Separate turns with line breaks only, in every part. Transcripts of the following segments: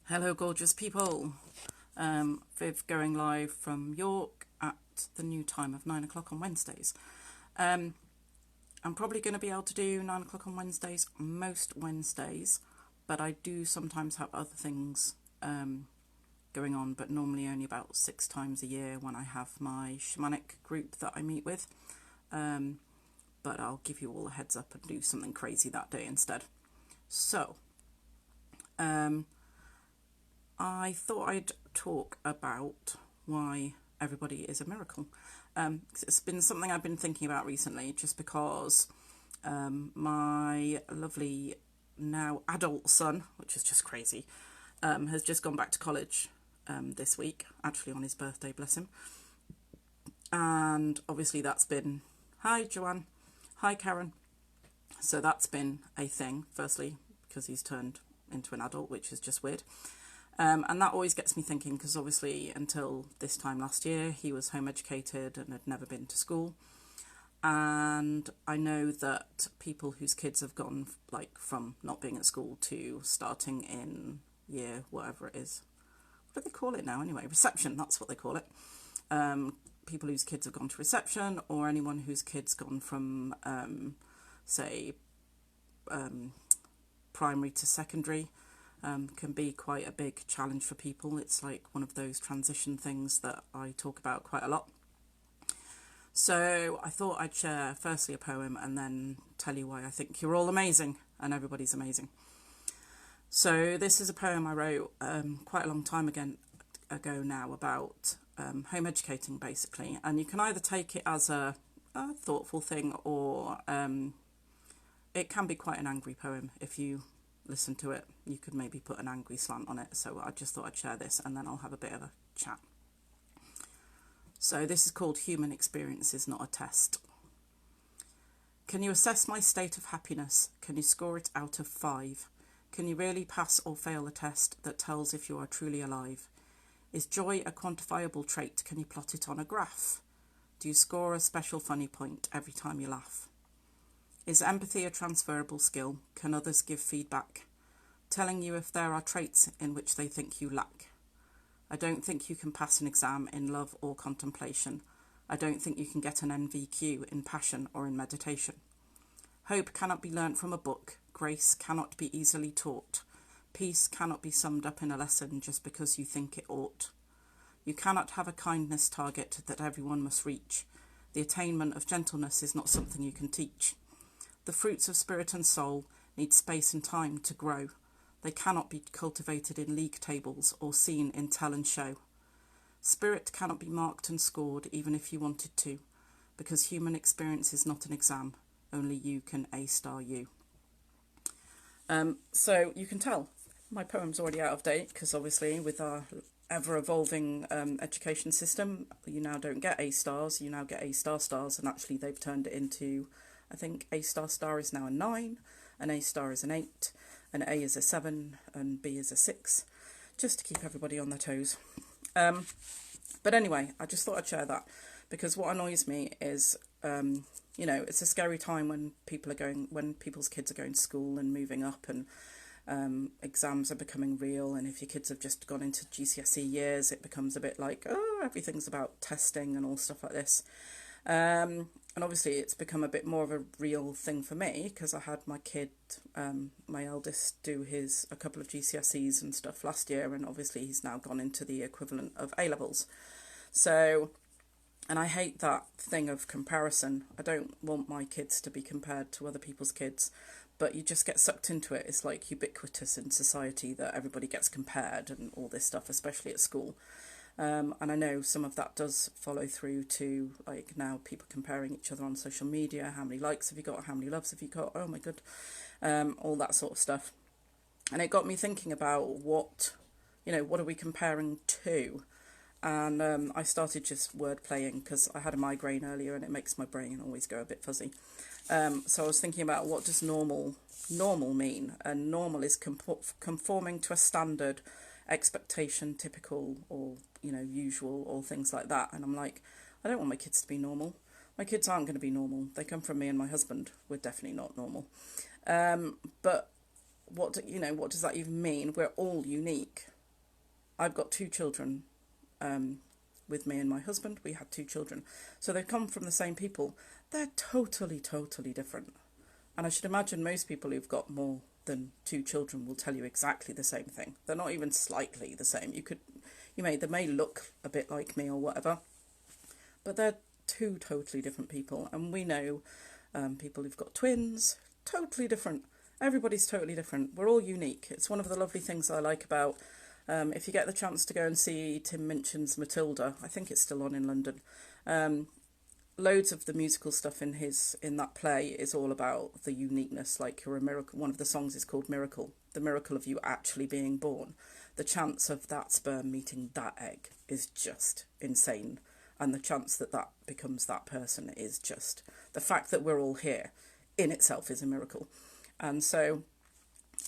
Hello, gorgeous people. Viv going live from York at the new time of 9 o'clock on Wednesdays. I'm probably going to be able to do 9 o'clock on Wednesdays most Wednesdays, but I do sometimes have other things going on, but normally only about 6 times a year when I have my shamanic group that I meet with. But I'll give you all a heads up and do something crazy that day instead. So, I thought I'd talk about why everybody is a miracle. It's been something I've been thinking about recently, just because my lovely now adult son, which is just crazy, has just gone back to college this week, actually on his birthday, bless him. And obviously that's been, hi Joanne, hi Karen. So that's been a thing, firstly, because he's turned into an adult, which is just weird. And that always gets me thinking, because obviously until this time last year he was home educated and had never been to school. And I know that people whose kids have gone like from not being at school to starting in year whatever it is, what do they call it now anyway, reception, that's what they call it. People whose kids have gone to reception, or anyone whose kids gone from say primary to secondary, can be quite a big challenge for people. It's like one of those transition things that I talk about quite a lot. So I thought I'd share firstly a poem and then tell you why I think you're all amazing and everybody's amazing. So this is a poem I wrote quite a long time ago now about home educating basically, and you can either take it as a thoughtful thing, or it can be quite an angry poem. If you listen to it, you could maybe put an angry slant on it. So I just thought I'd share this and then I'll have a bit of a chat. So this is called Human Experience is Not a Test. Can you assess my state of happiness? Can you score it out of 5? Can you really pass or fail a test that tells if you are truly alive? Is joy a quantifiable trait? Can you plot it on a graph? Do you score a special funny point every time you laugh? Is empathy a transferable skill? Can others give feedback, telling you if there are traits in which they think you lack? I don't think you can pass an exam in love or contemplation. I don't think you can get an NVQ in passion or in meditation. Hope cannot be learnt from a book. Grace cannot be easily taught. Peace cannot be summed up in a lesson just because you think it ought. You cannot have a kindness target that everyone must reach. The attainment of gentleness is not something you can teach. The fruits of spirit and soul need space and time to grow. They cannot be cultivated in league tables or seen in tell and show. Spirit cannot be marked and scored even if you wanted to, because human experience is not an exam. Only you can A-star you. So you can tell my poem's already out of date, because obviously with our ever-evolving education system, you now don't get A-stars, you now get A-star stars, and actually they've turned it into, I think A-star star is now a 9, an A-star is an 8, an A is a 7, and B is a 6, just to keep everybody on their toes. But anyway, I just thought I'd share that, because what annoys me is, it's a scary time when people's kids are going to school and moving up, and exams are becoming real, and if your kids have just gone into GCSE years, it becomes a bit like, oh, everything's about testing and all stuff like this. And obviously it's become a bit more of a real thing for me, because I had my kid, my eldest, do a couple of GCSEs and stuff last year, and obviously he's now gone into the equivalent of A-levels. So, and I hate that thing of comparison. I don't want my kids to be compared to other people's kids, but you just get sucked into it. It's like ubiquitous in society that everybody gets compared and all this stuff, especially at school. And I know some of that does follow through to, like, now people comparing each other on social media. How many likes have you got? How many loves have you got? Oh my god. All that sort of stuff. And it got me thinking about what are we comparing to? And I started just word playing, because I had a migraine earlier and it makes my brain always go a bit fuzzy. So I was thinking about, what does normal mean? And normal is conforming to a standard, expectation, typical, or usual, or things like that. And I'm like, I don't want my kids to be normal. My kids aren't going to be normal. They come from me and my husband. We're definitely not normal. But what does that even mean? We're all unique. I've got 2 children with me and my husband. We had 2 children. So they come from the same people. They're totally, totally different. And I should imagine most people who've got more than 2 children will tell you exactly the same thing. They're not even slightly the same. They may look a bit like me or whatever, but they're 2 totally different people. And we know people who've got twins, totally different. Everybody's totally different. We're all unique. It's one of the lovely things I like about, if you get the chance to go and see Tim Minchin's Matilda, I think it's still on in London. Loads of the musical stuff in that play is all about the uniqueness. Like you're a miracle. One of the songs is called Miracle, the miracle of you actually being born. The chance of that sperm meeting that egg is just insane. And the chance that that becomes that person is just, the fact that we're all here in itself is a miracle. And so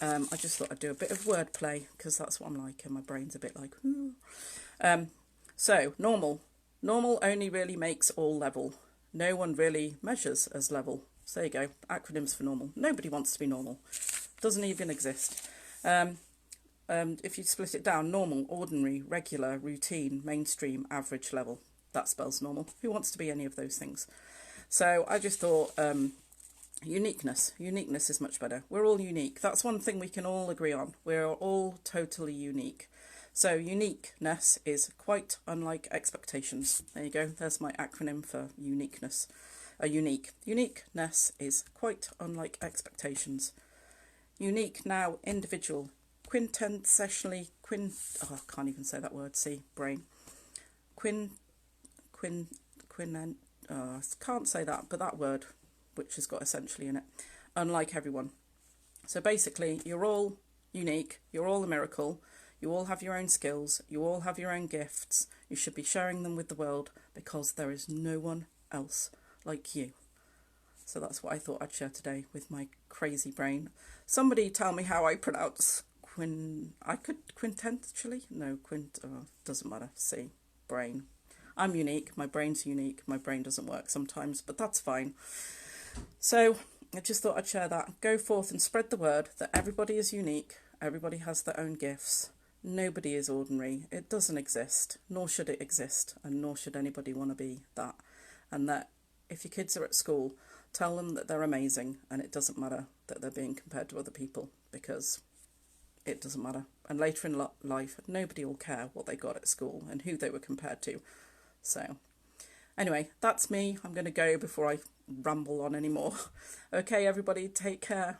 I just thought I'd do a bit of wordplay because that's what I'm like, and my brain's a bit like, ooh. So normal. Normal only really makes all level. No one really measures as level. So there you go, acronyms for normal. Nobody wants to be normal. Doesn't even exist. If you split it down, normal, ordinary, regular, routine, mainstream, average, level. That spells normal. Who wants to be any of those things? So I just thought uniqueness. Uniqueness is much better. We're all unique. That's one thing we can all agree on. We're all totally unique. So uniqueness is quite unlike expectations. There you go. There's my acronym for uniqueness. Uniqueness is quite unlike expectations. Unique, now individual. Quintessentially, I can't even say that word. See, brain. I can't say that, but that word, which has got essentially in it. Unlike everyone. So basically, you're all unique. You're all a miracle. You all have your own skills, you all have your own gifts, you should be sharing them with the world because there is no one else like you. So that's what I thought I'd share today with my crazy brain. Somebody tell me how I pronounce quintessentially? No, doesn't matter. See, brain. I'm unique, my brain's unique, my brain doesn't work sometimes, but that's fine. So I just thought I'd share that. Go forth and spread the word that everybody is unique, everybody has their own gifts. Nobody is ordinary. It doesn't exist, nor should it exist, and nor should anybody want to be that. And that if your kids are at school, tell them that they're amazing, and it doesn't matter that they're being compared to other people, because it doesn't matter. And later in life, nobody will care what they got at school and who they were compared to. So anyway, that's me. I'm going to go before I ramble on anymore. Okay, everybody, take care.